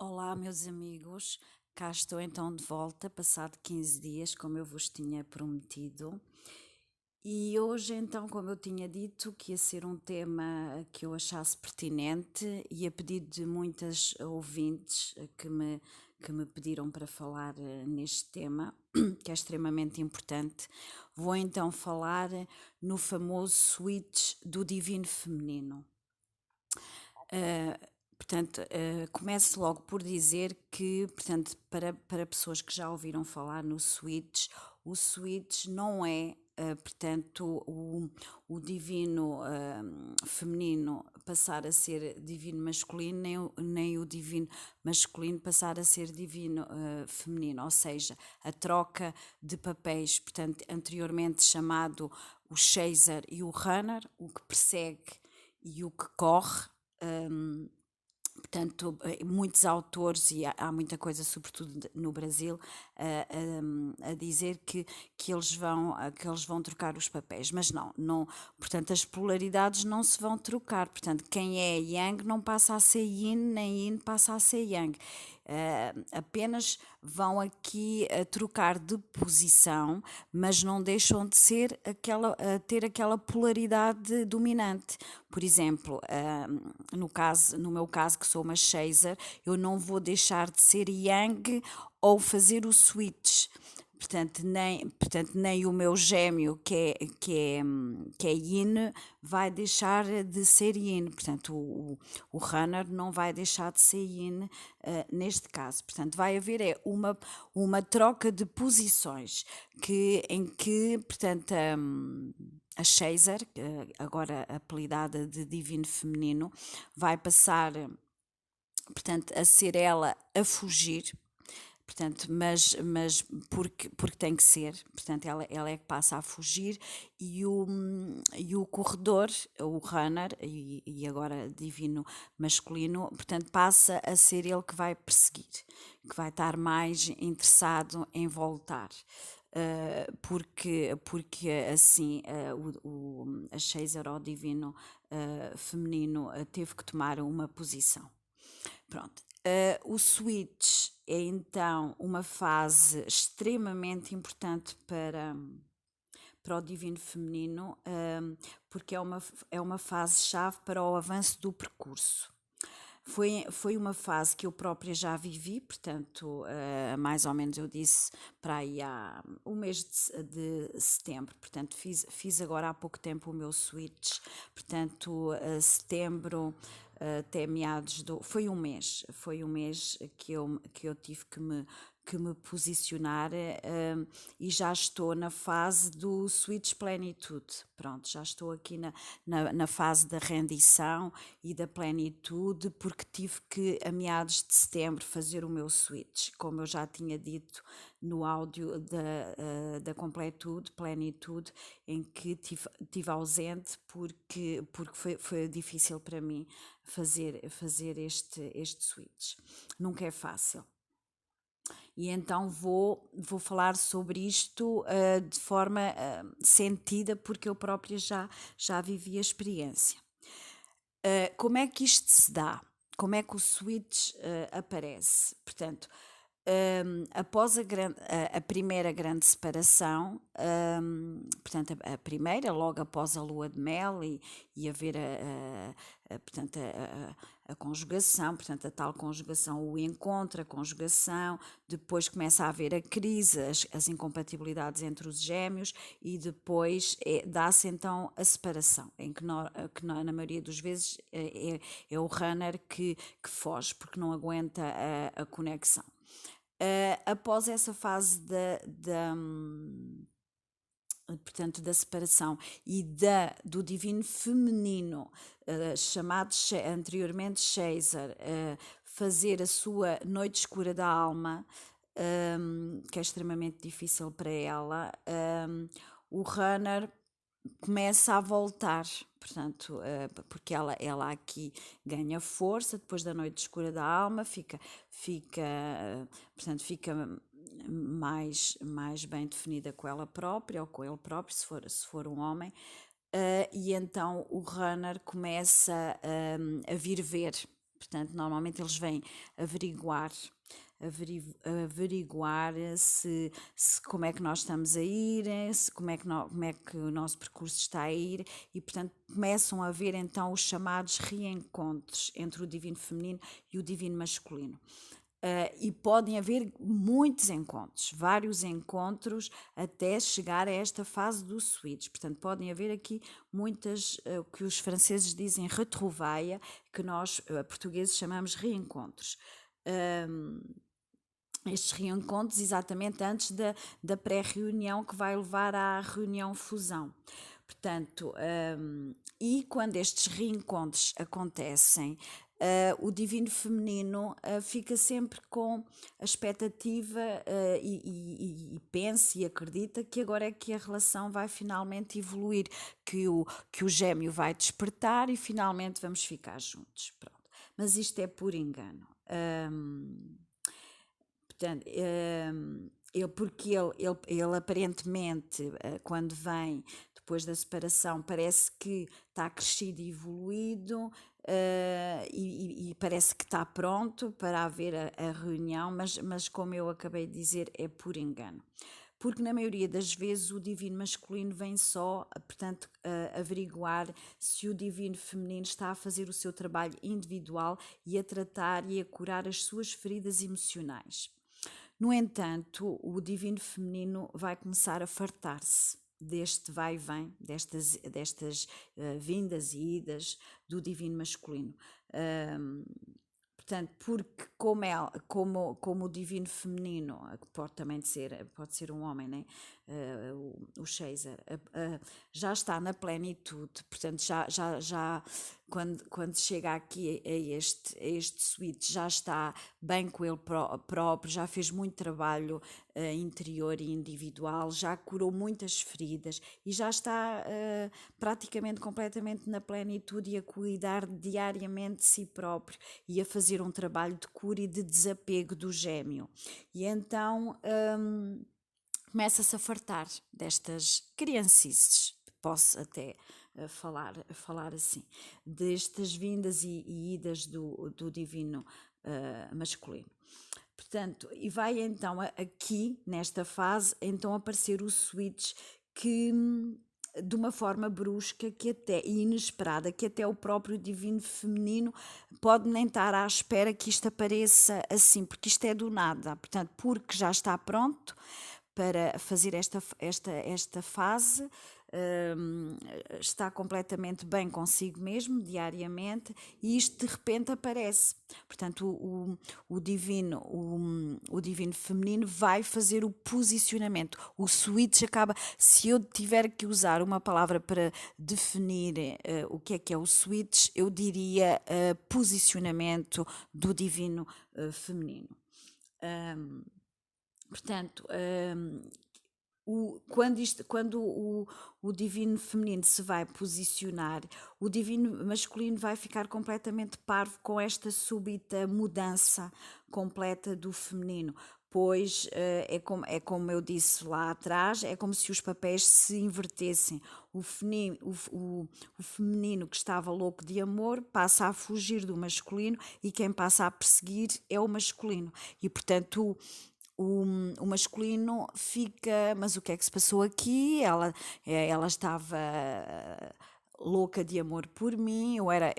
Olá, meus amigos, cá estou então de volta, passado 15 dias, como eu vos tinha prometido. E hoje, então, como eu tinha dito, que ia ser um tema que eu achasse pertinente e a pedido de muitas ouvintes que me pediram para falar neste tema, que é extremamente importante, vou então falar no famoso switch do divino feminino. Portanto, começo logo por dizer que, portanto, para pessoas que já ouviram falar no switch, o switch não é, portanto, o divino feminino passar a ser divino masculino, nem o divino masculino passar a ser divino feminino, ou seja, a troca de papéis, portanto, anteriormente chamado o chaser e o runner, o que persegue e o que corre. Portanto, muitos autores, e há muita coisa, sobretudo no Brasil, a dizer que eles vão trocar os papéis, mas não, portanto, as polaridades não se vão trocar, portanto, quem é Yang não passa a ser Yin, nem Yin passa a ser Yang. Apenas vão aqui trocar de posição, mas não deixam de ser ter aquela polaridade dominante. Por exemplo, no meu caso, que sou uma chaser, eu não vou deixar de ser yang ou fazer o switch. Portanto, nem o meu gêmeo, que é yin, vai deixar de ser yin. Portanto, o runner não vai deixar de ser yin neste caso. Portanto, vai haver uma troca de posições em que, portanto, a Chaser, agora apelidada de Divino Feminino, vai passar, portanto, a ser ela a fugir, portanto, mas porque tem que ser, portanto, ela é que passa a fugir e o corredor, o runner, e agora divino masculino, portanto, passa a ser ele que vai perseguir, que vai estar mais interessado em voltar. Porque assim a Chaser ou divino feminino teve que tomar uma posição. Pronto. O switch é então uma fase extremamente importante para o divino feminino, porque é uma fase-chave para o avanço do percurso. Foi uma fase que eu própria já vivi, portanto, mais ou menos eu disse para aí há o mês de setembro, portanto, fiz agora há pouco tempo o meu switch, portanto, setembro até meados do. Foi um mês que eu tive que me posicionar e já estou na fase do switch plenitude. Pronto, já estou aqui na fase da rendição e da plenitude, porque tive que, a meados de setembro, fazer o meu switch, como eu já tinha dito no áudio da completude, plenitude, em que tive ausente porque foi difícil para mim fazer este switch. Nunca é fácil. E então vou falar sobre isto de forma sentida, porque eu própria já vivi a experiência. Como é que isto se dá? Como é que o switch aparece? Portanto, após a primeira grande separação, portanto, a primeira, logo após a lua de mel e haver portanto, a conjugação, portanto, a tal conjugação, o encontro, a conjugação, depois começa a haver a crise, as incompatibilidades entre os gêmeos e depois dá-se então a separação, em que, na maioria das vezes é o runner que foge, porque não aguenta a conexão. Após essa fase portanto, da separação e do divino feminino, chamado anteriormente Chaser, fazer a sua noite escura da alma, que é extremamente difícil para ela, o runner começa a voltar, portanto, porque ela aqui ganha força depois da noite escura da alma, portanto, fica mais bem definida com ela própria ou com ele próprio, se for um homem, e então o runner começa a vir ver, Portanto, normalmente eles vêm averiguar, averiguar se como é que nós estamos a ir, como é que o nosso percurso está a ir, e portanto começam a haver então os chamados reencontros entre o divino feminino e o divino masculino. E podem haver muitos encontros, vários encontros até chegar a esta fase do switch. Portanto, podem haver aqui muitas, o que os franceses dizem retrouvailles, que nós portugueses chamamos reencontros. Estes reencontros exatamente antes da pré-reunião que vai levar à reunião-fusão. Portanto, e quando estes reencontros acontecem, o divino feminino fica sempre com a expectativa e pensa e acredita que agora é que a relação vai finalmente evoluir, que o gêmeo vai despertar e finalmente vamos ficar juntos. Pronto. Mas isto é por engano. Portanto, porque ele aparentemente, quando vem depois da separação, parece que está crescido e evoluído, e parece que está pronto para haver a reunião, mas como eu acabei de dizer, é por engano. Porque na maioria das vezes o divino masculino vem só, portanto, averiguar se o divino feminino está a fazer o seu trabalho individual e a tratar e a curar as suas feridas emocionais. No entanto, o divino feminino vai começar a fartar-se deste vai e vem, destas vindas e idas do divino masculino. Portanto, porque como o divino feminino, que pode também pode ser um homem, né? O Shazer, já está na plenitude, portanto já quando chega aqui a este switch, já está bem com ele próprio, já fez muito trabalho interior e individual, já curou muitas feridas e já está praticamente completamente na plenitude e a cuidar diariamente de si próprio e a fazer um trabalho de cura e de desapego do gêmeo. E então começa-se a fartar destas criancices, posso até falar assim, destas vindas e idas do divino masculino. Portanto, e vai então aqui, nesta fase, então aparecer o switch que de uma forma brusca e inesperada, que até o próprio divino feminino pode nem estar à espera que isto apareça assim, porque isto é do nada, portanto, porque já está pronto para fazer esta fase, está completamente bem consigo mesmo, diariamente, e isto de repente aparece. Portanto, o divino feminino vai fazer o posicionamento. O switch acaba, se eu tiver que usar uma palavra para definir o que é o switch, eu diria posicionamento do divino feminino. Portanto, quando o divino feminino se vai posicionar, o divino masculino vai ficar completamente parvo com esta súbita mudança completa do feminino, pois é como eu disse lá atrás, é como se os papéis se invertessem. O feminino que estava louco de amor passa a fugir do masculino e quem passa a perseguir é o masculino. E, portanto, o masculino fica, mas o que é que se passou aqui? Ela estava louca de amor por mim, eu era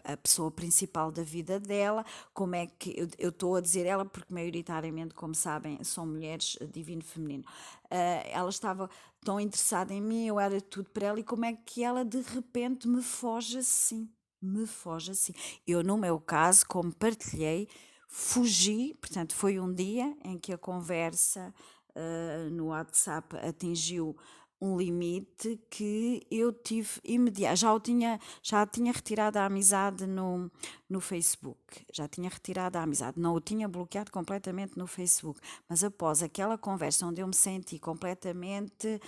a pessoa principal da vida dela, como é que, eu estou a dizer ela porque maioritariamente, como sabem, são mulheres divino feminino, ela estava tão interessada em mim, eu era tudo para ela, e como é que ela de repente me foge assim? Eu, no meu caso, como partilhei, fugi, portanto, foi um dia em que a conversa no WhatsApp atingiu um limite que eu tive imediato. Já tinha retirado a amizade no Facebook, já tinha retirado a amizade, não o tinha bloqueado completamente no Facebook, mas após aquela conversa onde eu me senti completamente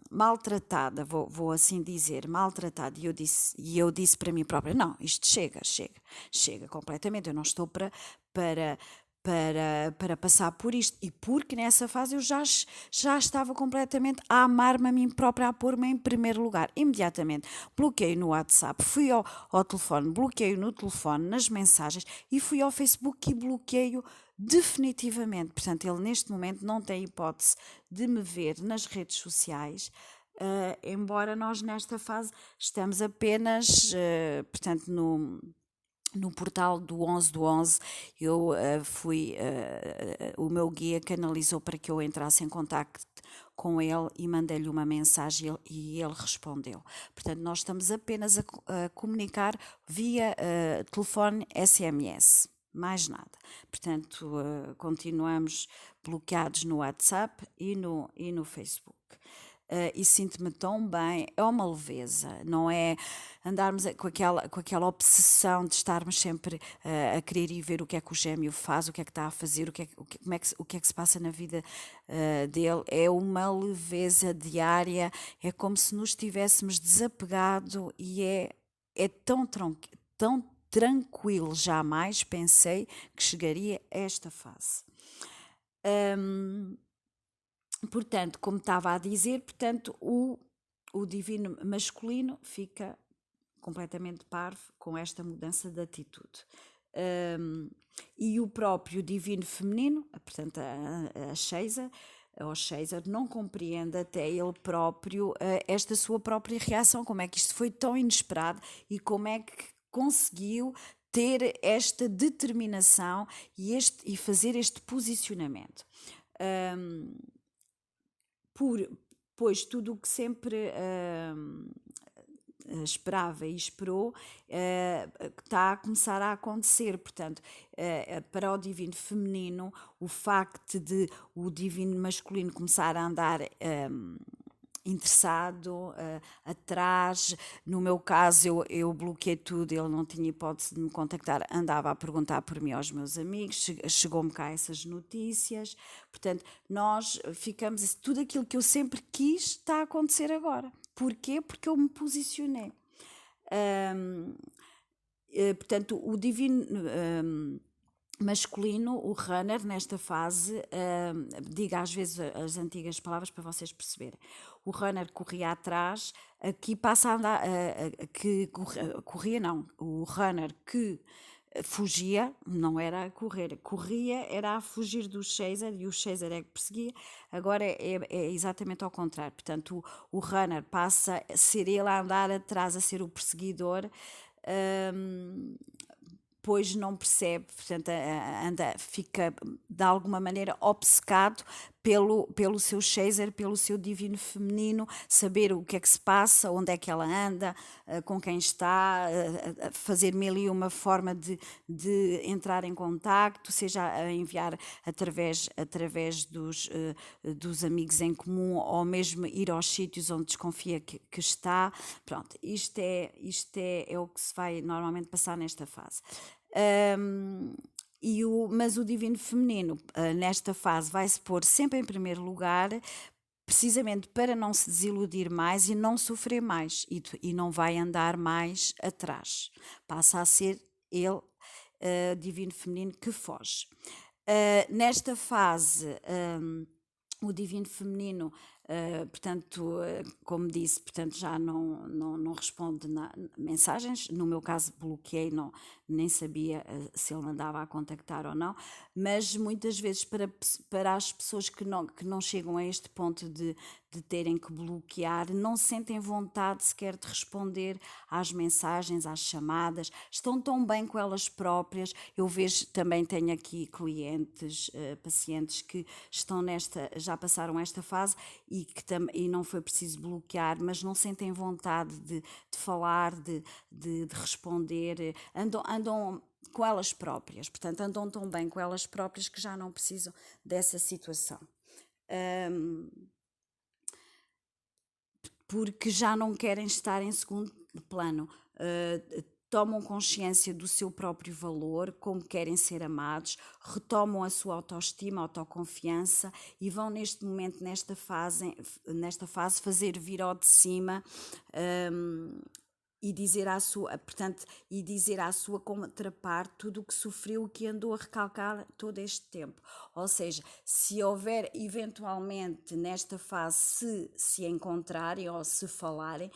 maltratada, vou assim dizer, maltratada, e eu disse para mim própria, não, isto chega completamente, eu não estou para para passar por isto, e porque nessa fase eu já estava completamente a amar-me a mim própria, a pôr-me em primeiro lugar. Imediatamente bloqueio no WhatsApp, fui ao telefone, bloqueio no telefone, nas mensagens, e fui ao Facebook e bloqueio definitivamente. Portanto, ele neste momento não tem hipótese de me ver nas redes sociais. Embora nós nesta fase estamos apenas, portanto, no portal do 11 do 11, eu o meu guia canalizou para que eu entrasse em contacto com ele e mandei-lhe uma mensagem e ele respondeu. Portanto, nós estamos apenas a comunicar via telefone SMS, mais nada. Portanto, continuamos bloqueados no WhatsApp e no Facebook. E sinto-me tão bem, é uma leveza, não é andarmos com aquela obsessão de estarmos sempre a querer ir ver o que é que o gêmeo faz, o que é que está a fazer, o que é que se passa na vida dele. É uma leveza diária, é como se nos tivéssemos desapegado e é tão tranquilo. Jamais pensei que chegaria a esta fase. Portanto, como estava a dizer, portanto, o divino masculino fica completamente parvo com esta mudança de atitude. E o próprio divino feminino, portanto, a Shazer, ou Shazer, não compreende até ele próprio esta sua própria reação, como é que isto foi tão inesperado e como é que conseguiu ter esta determinação e fazer este posicionamento. Pois tudo o que sempre esperava e esperou está a começar a acontecer. Portanto, para o divino feminino, o facto de o divino masculino começar a andar interessado, atrás. No meu caso, eu bloqueei tudo, ele não tinha hipótese de me contactar, andava a perguntar por mim aos meus amigos, chegou-me cá essas notícias. Portanto, nós ficamos, tudo aquilo que eu sempre quis está a acontecer agora. Porquê? Porque eu me posicionei. Portanto, o divino masculino, o runner, nesta fase, diga às vezes as antigas palavras para vocês perceberem. O runner corria atrás, aqui passa a andar, corria não, o runner que fugia, não era a correr, corria, era a fugir do chaser e o chaser é que perseguia. Agora é exatamente ao contrário. Portanto, o runner passa a ser ele a andar atrás, a ser o perseguidor, pois não percebe, portanto, fica de alguma maneira obcecado pelo seu chaser, pelo seu divino feminino, saber o que é que se passa, onde é que ela anda, com quem está, fazer mil e uma forma de entrar em contacto, seja a enviar através dos amigos em comum, ou mesmo ir aos sítios onde desconfia que está. Pronto, isto é o que se vai normalmente passar nesta fase. Mas o divino feminino, nesta fase, vai-se pôr sempre em primeiro lugar, precisamente para não se desiludir mais e não sofrer mais, e não vai andar mais atrás. Passa a ser ele, divino feminino, que foge. Nesta fase, o divino feminino, portanto, como disse, portanto, já não responde mensagens. No meu caso, bloqueei, nem sabia se ele me andava a contactar ou não, mas muitas vezes para as pessoas que não chegam a este ponto de terem que bloquear, não sentem vontade sequer de responder às mensagens, às chamadas, estão tão bem com elas próprias. Eu vejo, também tenho aqui clientes, pacientes que estão já passaram esta fase e não foi preciso bloquear, mas não sentem vontade de falar, de responder, andam com elas próprias, portanto andam tão bem com elas próprias que já não precisam dessa situação. Porque já não querem estar em segundo plano, tomam consciência do seu próprio valor, como querem ser amados, retomam a sua autoestima, autoconfiança e vão neste momento, nesta fase, fazer vir ao de cima e dizer à sua contraparte tudo o que sofreu, o que andou a recalcar todo este tempo. Ou seja, se houver eventualmente nesta fase se encontrarem ou se falarem,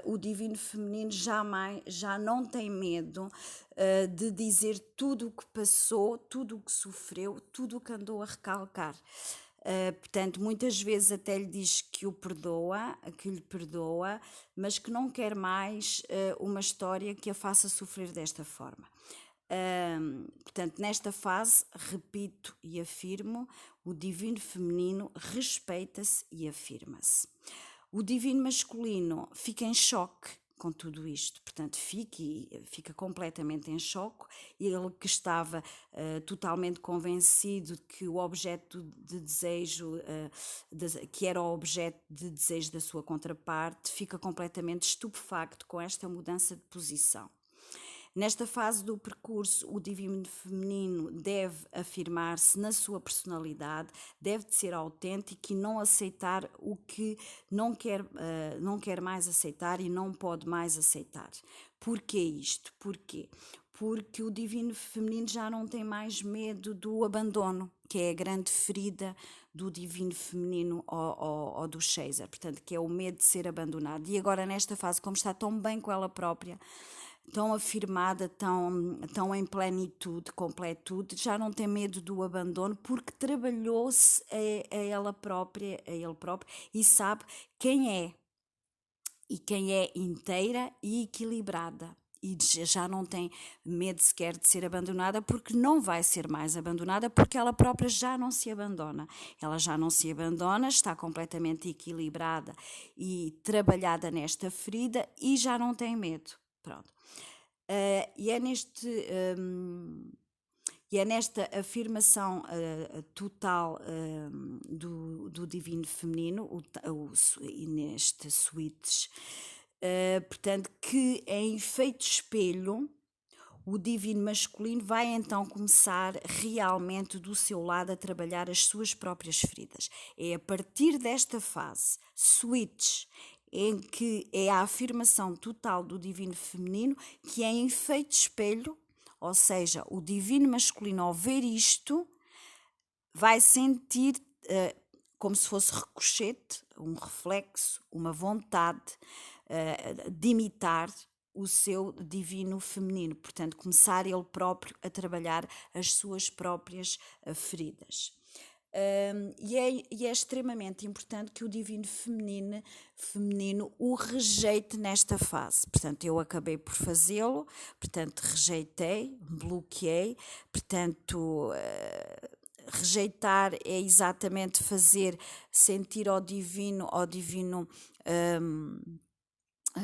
o divino feminino já não tem medo de dizer tudo o que passou, tudo o que sofreu, tudo o que andou a recalcar. Portanto, muitas vezes até lhe diz que lhe perdoa, mas que não quer mais uma história que a faça sofrer desta forma. Portanto, nesta fase, repito e afirmo, o divino feminino respeita-se e afirma-se. O divino masculino fica em choque com tudo isto, portanto fica completamente em choque. Ele que estava totalmente convencido que o objeto de desejo, que era o objeto de desejo da sua contraparte, fica completamente estupefacto com esta mudança de posição. Nesta fase do percurso, o divino feminino deve afirmar-se na sua personalidade, deve de ser autêntico e não aceitar o que não quer mais aceitar e não pode mais aceitar. Porquê isto? Porquê? Porque o divino feminino já não tem mais medo do abandono, que é a grande ferida do divino feminino ou do Shazer, portanto, que é o medo de ser abandonado. E agora, nesta fase, como está tão bem com ela própria, tão afirmada, tão em plenitude, completude, já não tem medo do abandono, porque trabalhou-se a ele próprio e sabe quem é, e quem é inteira e equilibrada. E já não tem medo sequer de ser abandonada, porque não vai ser mais abandonada, porque ela própria já não se abandona. Ela já não se abandona, está completamente equilibrada e trabalhada nesta ferida e já não tem medo. Pronto. E é nesta afirmação total do divino feminino, e neste switch, portanto, que em efeito espelho, o divino masculino vai então começar realmente do seu lado a trabalhar as suas próprias feridas. É a partir desta fase, switch, em que é a afirmação total do divino feminino, que é em efeito espelho, ou seja, o divino masculino ao ver isto vai sentir como se fosse ricochete, um reflexo, uma vontade de imitar o seu divino feminino, portanto começar ele próprio a trabalhar as suas próprias feridas. E é extremamente importante que o divino feminino o rejeite nesta fase. Portanto, eu acabei por fazê-lo, portanto, rejeitei, bloqueei, portanto, rejeitar é exatamente sentir ao divino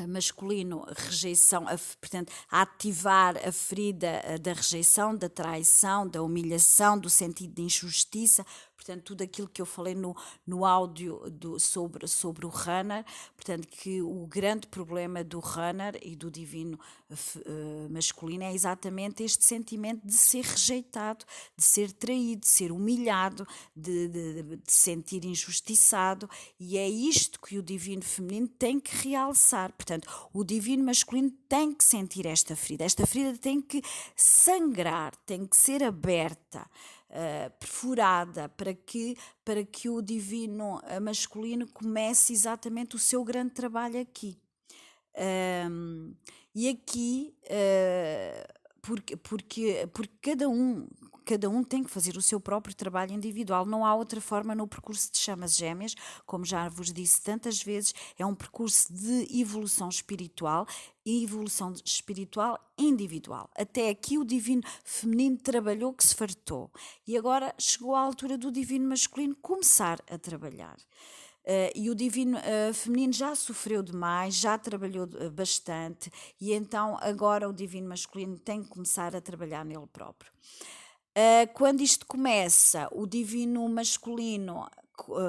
masculino rejeição, portanto, a ativar a ferida da rejeição, da traição, da humilhação, do sentido de injustiça, portanto, tudo aquilo que eu falei no áudio sobre o runner, portanto, que o grande problema do runner e do divino masculino é exatamente este sentimento de ser rejeitado, de ser traído, de ser humilhado, de sentir injustiçado, e é isto que o divino feminino tem que realçar. Portanto, o divino masculino tem que sentir esta ferida tem que sangrar, tem que ser aberta, perfurada, para que o divino masculino comece exatamente o seu grande trabalho aqui. E aqui, porque cada um tem que fazer o seu próprio trabalho individual, não há outra forma no percurso de chamas gêmeas, como já vos disse tantas vezes, é um percurso de evolução espiritual individual. Até aqui o divino feminino trabalhou que se fartou, e agora chegou à altura do divino masculino começar a trabalhar. E o divino feminino já sofreu demais, já trabalhou bastante, e então agora o divino masculino tem que começar a trabalhar nele próprio. Quando isto começa, o divino masculino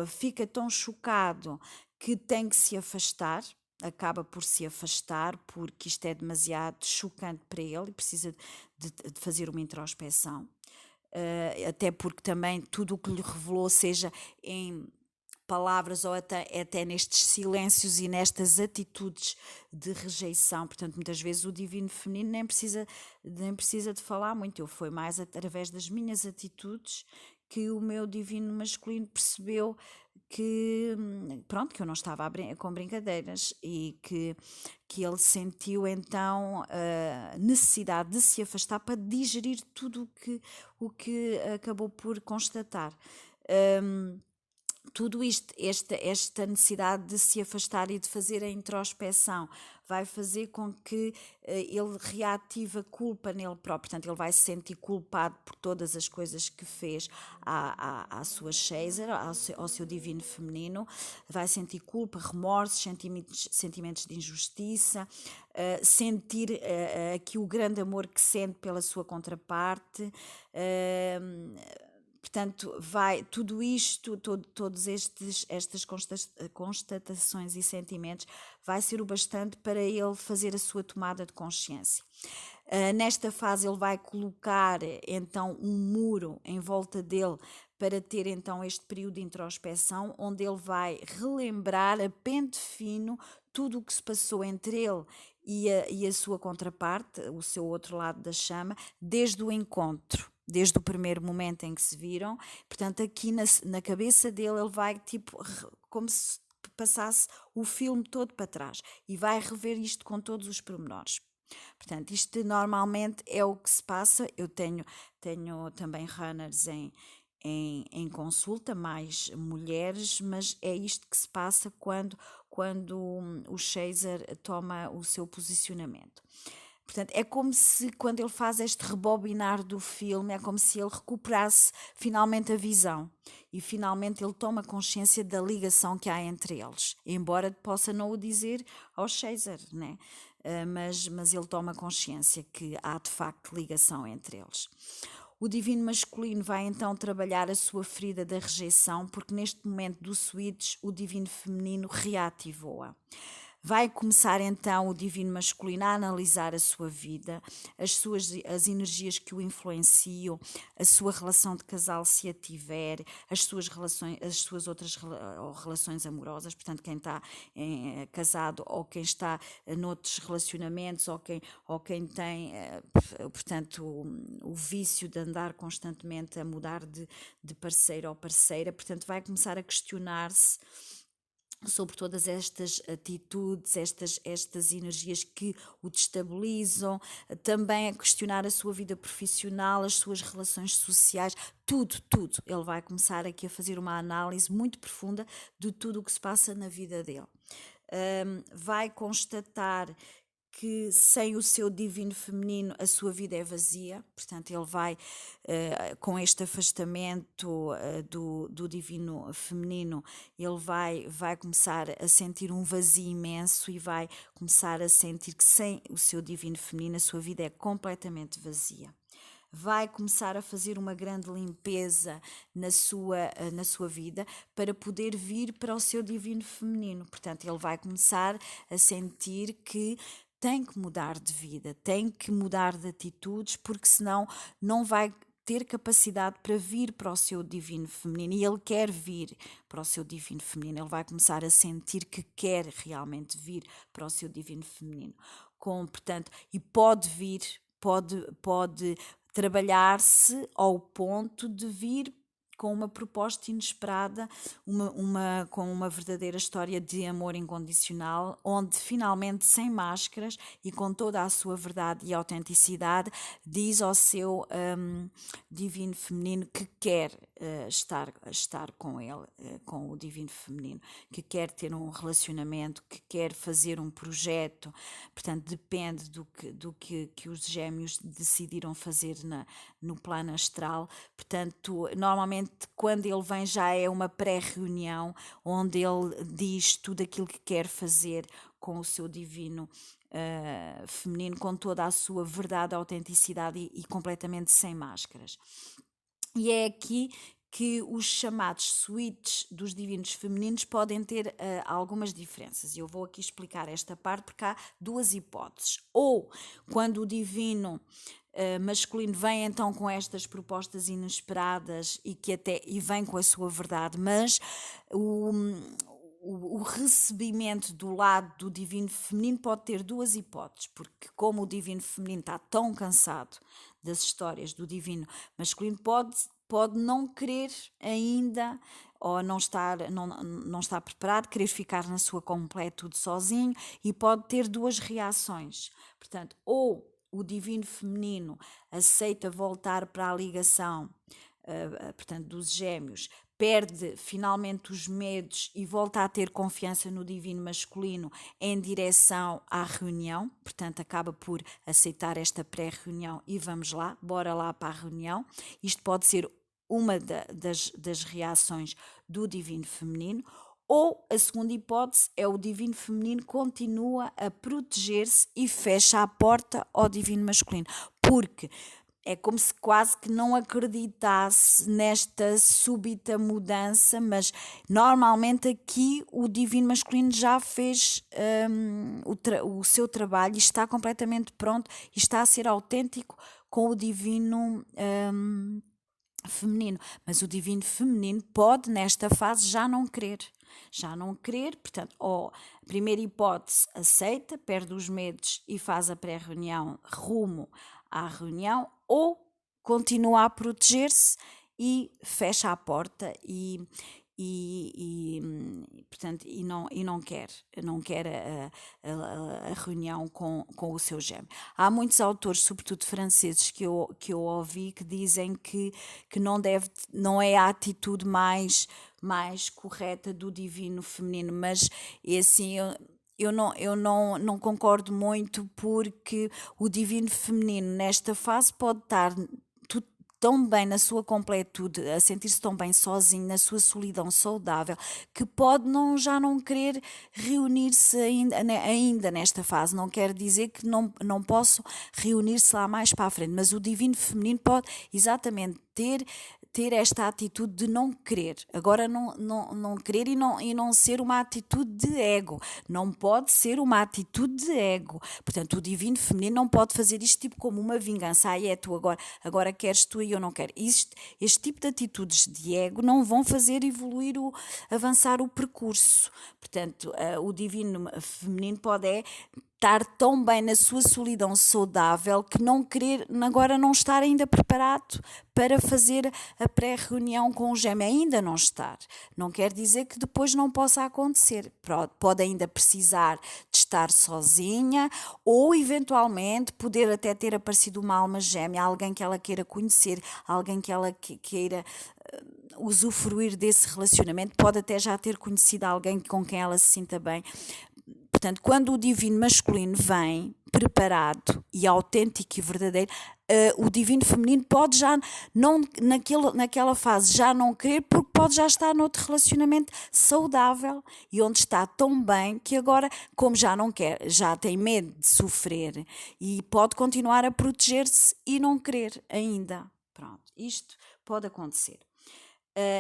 fica tão chocado que tem que se afastar, acaba por se afastar, porque isto é demasiado chocante para ele e precisa de fazer uma introspeção. Até porque também tudo o que lhe revelou, seja em palavras ou até nestes silêncios e nestas atitudes de rejeição. Portanto, muitas vezes o divino feminino nem precisa de falar muito. Foi mais através das minhas atitudes que o meu divino masculino percebeu que, pronto, que eu não estava com brincadeiras e que ele sentiu então a necessidade de se afastar para digerir tudo o que acabou por constatar. Tudo isto, esta necessidade de se afastar e de fazer a introspeção vai fazer com que ele reative a culpa nele próprio. Portanto, ele vai se sentir culpado por todas as coisas que fez à sua Shazer, ao seu divino feminino. Vai sentir culpa, remorsos, sentimentos de injustiça, sentir aqui o grande amor que sente pela sua contraparte. Portanto, tudo isto, todas estas constatações e sentimentos, vai ser o bastante para ele fazer a sua tomada de consciência. Nesta fase ele vai colocar então um muro em volta dele para ter então este período de introspeção, onde ele vai relembrar a pente fino tudo o que se passou entre ele e a sua contraparte, o seu outro lado da chama, desde o encontro. Desde o primeiro momento em que se viram. Portanto, aqui na cabeça dele ele vai tipo como se passasse o filme todo para trás e vai rever isto com todos os pormenores. Portanto, isto normalmente é o que se passa. Eu tenho também runners em consulta, mais mulheres, mas é isto que se passa quando o Shazer toma o seu posicionamento. Portanto, é como se, quando ele faz este rebobinar do filme, é como se ele recuperasse finalmente a visão e finalmente ele toma consciência da ligação que há entre eles, embora possa não o dizer ao Shazer, né? Mas ele toma consciência que há de facto ligação entre eles. O divino masculino vai então trabalhar a sua ferida da rejeição, porque neste momento do switch o divino feminino reativou-a. Vai começar então o divino masculino a analisar a sua vida, as energias que o influenciam, a sua relação de casal se a tiver, as suas outras relações amorosas, portanto quem está casado ou quem está noutros relacionamentos ou quem tem, portanto, o vício de andar constantemente a mudar de parceiro ou parceira, portanto vai começar a questionar-se sobre todas estas atitudes, estas energias que o destabilizam, também a questionar a sua vida profissional, as suas relações sociais, tudo. Ele vai começar aqui a fazer uma análise muito profunda de tudo o que se passa na vida dele. Vai constatar que sem o seu divino feminino a sua vida é vazia, portanto ele vai com este afastamento do divino feminino, ele vai começar a sentir um vazio imenso e vai começar a sentir que sem o seu divino feminino a sua vida é completamente vazia. Vai começar a fazer uma grande limpeza na sua vida para poder vir para o seu divino feminino. Portanto, ele vai começar a sentir que tem que mudar de vida, tem que mudar de atitudes, porque senão não vai ter capacidade para vir para o seu divino feminino, e ele quer vir para o seu divino feminino. Ele vai começar a sentir que quer realmente vir para o seu divino feminino. Portanto, e pode vir, pode trabalhar-se ao ponto de vir com uma proposta inesperada, com uma verdadeira história de amor incondicional, onde finalmente, sem máscaras e com toda a sua verdade e autenticidade, diz ao seu divino feminino que quer estar com ele, com o divino feminino, que quer ter um relacionamento, que quer fazer um projeto. Portanto, depende do que os gêmeos decidiram fazer no plano astral. Portanto, normalmente quando ele vem já é uma pré-reunião onde ele diz tudo aquilo que quer fazer com o seu divino feminino, com toda a sua verdade, autenticidade e completamente sem máscaras. E é aqui que os chamados switches dos divinos femininos podem ter algumas diferenças. Eu vou aqui explicar esta parte porque há duas hipóteses. Ou quando o divino masculino vem então com estas propostas inesperadas e vem com a sua verdade, mas o recebimento do lado do divino feminino pode ter duas hipóteses, porque como o divino feminino está tão cansado das histórias do divino masculino, pode não querer ainda, ou não estar preparado, querer ficar na sua completude sozinho, e pode ter duas reações. Portanto, ou o divino feminino aceita voltar para a ligação, portanto, dos gêmeos, perde finalmente os medos e volta a ter confiança no divino masculino em direção à reunião, portanto acaba por aceitar esta pré-reunião e vamos lá, bora lá para a reunião. Isto pode ser uma das reações do divino feminino. Ou a segunda hipótese é o divino feminino continua a proteger-se e fecha a porta ao divino masculino, porque é como se quase que não acreditasse nesta súbita mudança, mas normalmente aqui o divino masculino já fez o seu trabalho e está completamente pronto e está a ser autêntico com o divino feminino. Mas o divino feminino pode, nesta fase, já não querer, portanto, ou a primeira hipótese aceita, perde os medos e faz a pré-reunião rumo à reunião, ou continua a proteger-se e fecha a porta portanto, não quer a reunião com o seu gêmeo. Há muitos autores, sobretudo franceses, que eu ouvi, que dizem que não é a atitude mais correta do divino feminino, mas é assim, eu não concordo muito, porque o divino feminino nesta fase pode estar tão bem na sua completude, a sentir-se tão bem sozinho, na sua solidão saudável, que pode já não querer reunir-se ainda nesta fase. Não quer dizer que não possam reunir-se lá mais para a frente, mas o divino feminino pode exatamente ter esta atitude de não querer. Agora não querer e não ser uma atitude de ego. Não pode ser uma atitude de ego. Portanto, o divino feminino não pode fazer isto tipo como uma vingança. É tu agora queres tu e eu não quero. Este tipo de atitudes de ego não vão fazer avançar o percurso. Portanto, o divino feminino pode estar tão bem na sua solidão saudável que agora não estar ainda preparado para fazer a pré-reunião com o gêmeo, ainda não estar. Não quer dizer que depois não possa acontecer. Pode ainda precisar de estar sozinha, ou eventualmente poder até ter aparecido uma alma gêmea, alguém que ela queira conhecer, alguém que ela queira usufruir desse relacionamento, pode até já ter conhecido alguém com quem ela se sinta bem. Portanto, quando o divino masculino vem preparado e autêntico e verdadeiro, o divino feminino pode já naquela fase já não querer, porque pode já estar noutro relacionamento saudável e onde está tão bem que agora, como já não quer, já tem medo de sofrer e pode continuar a proteger-se e não querer ainda. Pronto, isto pode acontecer.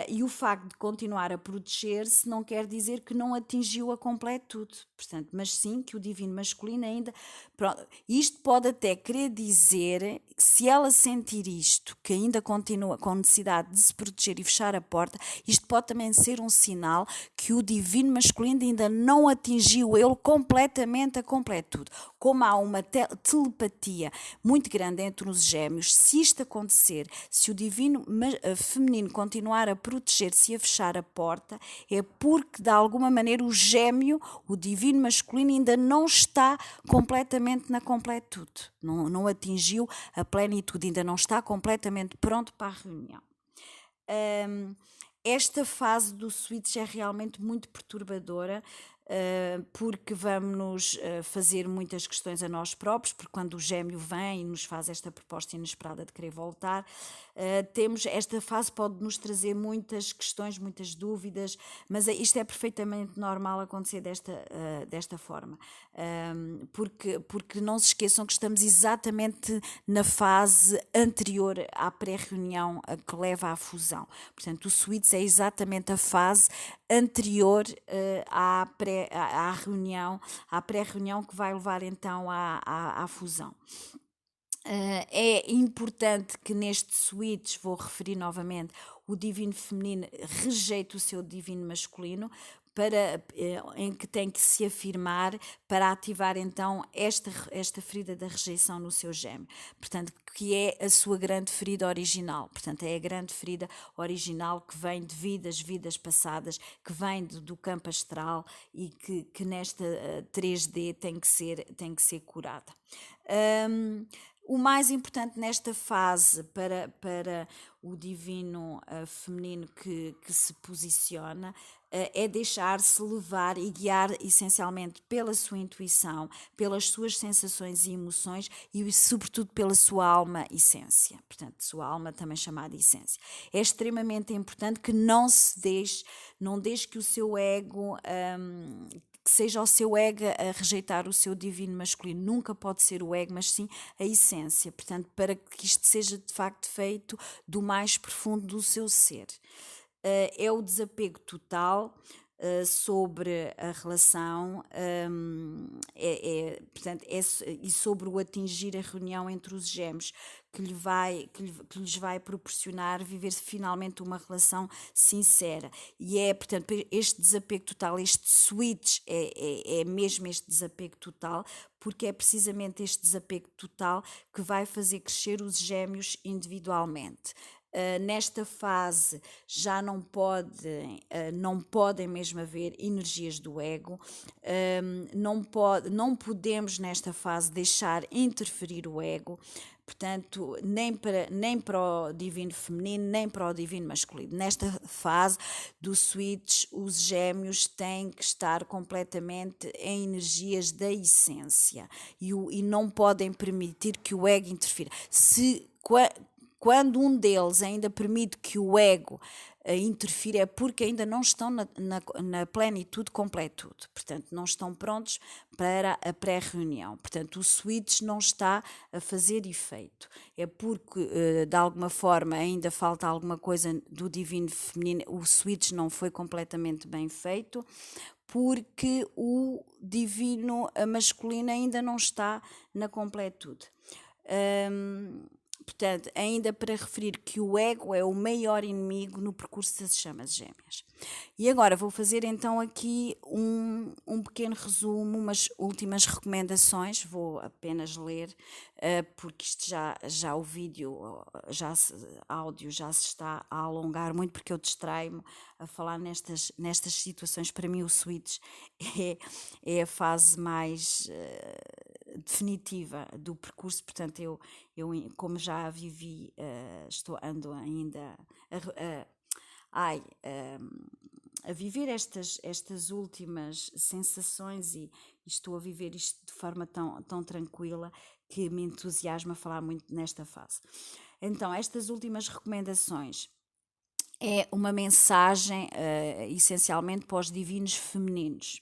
E o facto de continuar a proteger-se não quer dizer que não atingiu a completude, portanto, mas sim que o divino masculino ainda... Pronto, isto pode até querer dizer, se ela sentir isto, que ainda continua com necessidade de se proteger e fechar a porta, isto pode também ser um sinal que o divino masculino ainda não atingiu ele completamente a completude. Como há uma telepatia muito grande entre os gêmeos, se isto acontecer, se o divino feminino continuar a proteger-se e a fechar a porta, é porque de alguma maneira o gêmeo, o divino masculino, ainda não está completamente na completude, não atingiu a plenitude, ainda não está completamente pronto para a reunião. Esta fase do switch é realmente muito perturbadora, porque vamos fazer muitas questões a nós próprios, porque quando o gêmeo vem e nos faz esta proposta inesperada de querer voltar, esta fase pode nos trazer muitas questões, muitas dúvidas, mas isto é perfeitamente normal acontecer desta forma, porque não se esqueçam que estamos exatamente na fase anterior à pré-reunião que leva à fusão. Portanto, o switch é exatamente a fase anterior à pré-reunião que vai levar então à fusão. É importante que neste switch, vou referir novamente, o divino feminino rejeite o seu divino masculino, em que tem que se afirmar para ativar então esta ferida da rejeição no seu gêmeo. Portanto, que é a sua grande ferida original. Portanto, é a grande ferida original que vem de vidas passadas, que vem do campo astral e que nesta 3D tem que ser curada. O mais importante nesta fase para o divino feminino que se posiciona é deixar-se levar e guiar essencialmente pela sua intuição, pelas suas sensações e emoções e sobretudo pela sua alma essência, portanto, sua alma também chamada essência. É extremamente importante que não deixe que o seu ego que seja o seu ego a rejeitar o seu divino masculino. Nunca pode ser o ego, mas sim a essência. Portanto, para que isto seja de facto feito do mais profundo do seu ser. É o desapego total sobre a relação e sobre o atingir a reunião entre os gêmeos que lhes vai proporcionar viver finalmente uma relação sincera. E portanto, este desapego total, este switch é mesmo este desapego total, porque é precisamente este desapego total que vai fazer crescer os gêmeos individualmente. Nesta fase já não podem mesmo haver energias do ego, não podemos nesta fase deixar interferir o ego, portanto, nem para o divino feminino, nem para o divino masculino. Nesta fase do switch, os gêmeos têm que estar completamente em energias da essência e não podem permitir que o ego interfira. Quando um deles ainda permite que o ego interfira, é porque ainda não estão na plenitude, completude. Portanto, não estão prontos para a pré-reunião. Portanto, o switch não está a fazer efeito. É porque, de alguma forma, ainda falta alguma coisa do divino feminino. O switch não foi completamente bem feito, porque o divino masculino ainda não está na completude. Portanto, ainda para referir que o ego é o maior inimigo no percurso das chamas gêmeas. E agora vou fazer então aqui um pequeno resumo, umas últimas recomendações, vou apenas ler, porque isto já o vídeo, áudio já se está a alongar muito, porque eu distraio-me a falar nestas situações. Para mim o switch é a fase mais definitiva do percurso, portanto eu como já a vivi, ando ainda a viver estas últimas sensações e estou a viver isto de forma tão tranquila que me entusiasma a falar muito nesta fase. Então, estas últimas recomendações é uma mensagem essencialmente para os divinos femininos.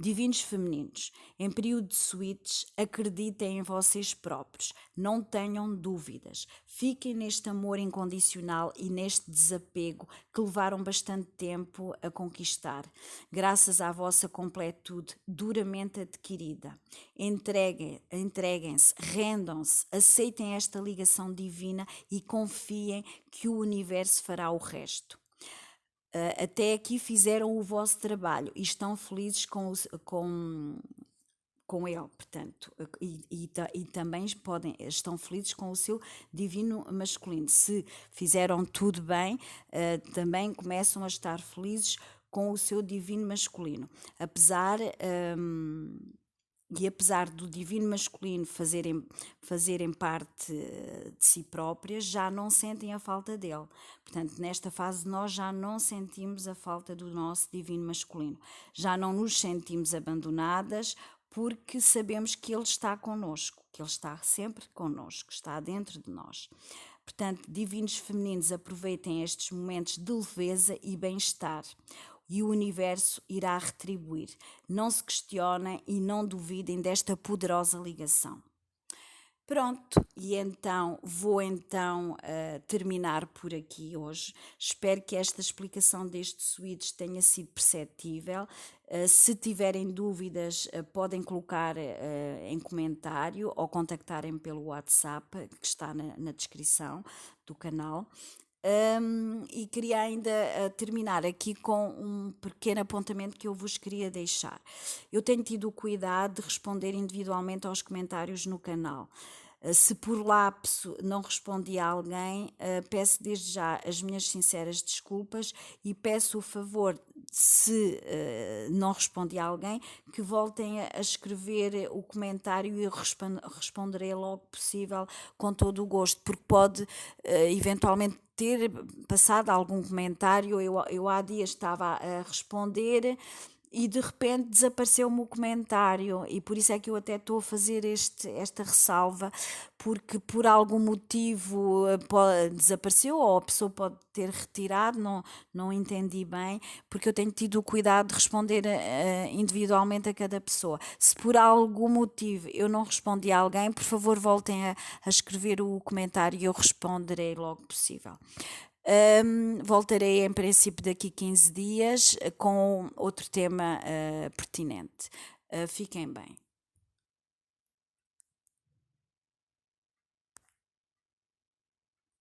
Divinos femininos, em período de switch, acreditem em vocês próprios, não tenham dúvidas, fiquem neste amor incondicional e neste desapego que levaram bastante tempo a conquistar, graças à vossa completude duramente adquirida. Entreguem-se, rendam-se, aceitem esta ligação divina e confiem que o universo fará o resto. Até aqui fizeram o vosso trabalho e estão felizes com ele, portanto, e também estão felizes com o seu divino masculino. Se fizeram tudo bem, também começam a estar felizes com o seu divino masculino. Apesar do divino masculino fazerem parte de si próprias, já não sentem a falta dele. Portanto, nesta fase nós já não sentimos a falta do nosso divino masculino. Já não nos sentimos abandonadas, porque sabemos que ele está connosco, que ele está sempre connosco, está dentro de nós. Portanto, divinos femininos, aproveitem estes momentos de leveza e bem-estar. E o universo irá retribuir. Não se questionem e não duvidem desta poderosa ligação. Pronto, e então vou então terminar por aqui hoje. Espero que esta explicação deste switch tenha sido perceptível. Se tiverem dúvidas, podem colocar em comentário ou contactarem pelo WhatsApp que está na descrição do canal. E queria ainda terminar aqui com um pequeno apontamento que eu vos queria deixar. Eu tenho tido o cuidado de responder individualmente aos comentários no canal. Se por lapso não respondi a alguém, peço desde já as minhas sinceras desculpas e peço o favor, se não respondi a alguém, que voltem a escrever o comentário e eu responderei logo possível com todo o gosto, porque pode eventualmente ter passado algum comentário. Eu há dias estava a responder e de repente desapareceu-me o comentário e por isso é que eu até estou a fazer esta ressalva, porque por algum motivo desapareceu ou a pessoa pode ter retirado, não entendi bem, porque eu tenho tido o cuidado de responder individualmente a cada pessoa. Se por algum motivo eu não respondi a alguém, por favor voltem a escrever o comentário e eu responderei logo possível. Voltarei em princípio daqui 15 dias com outro tema pertinente. Fiquem bem.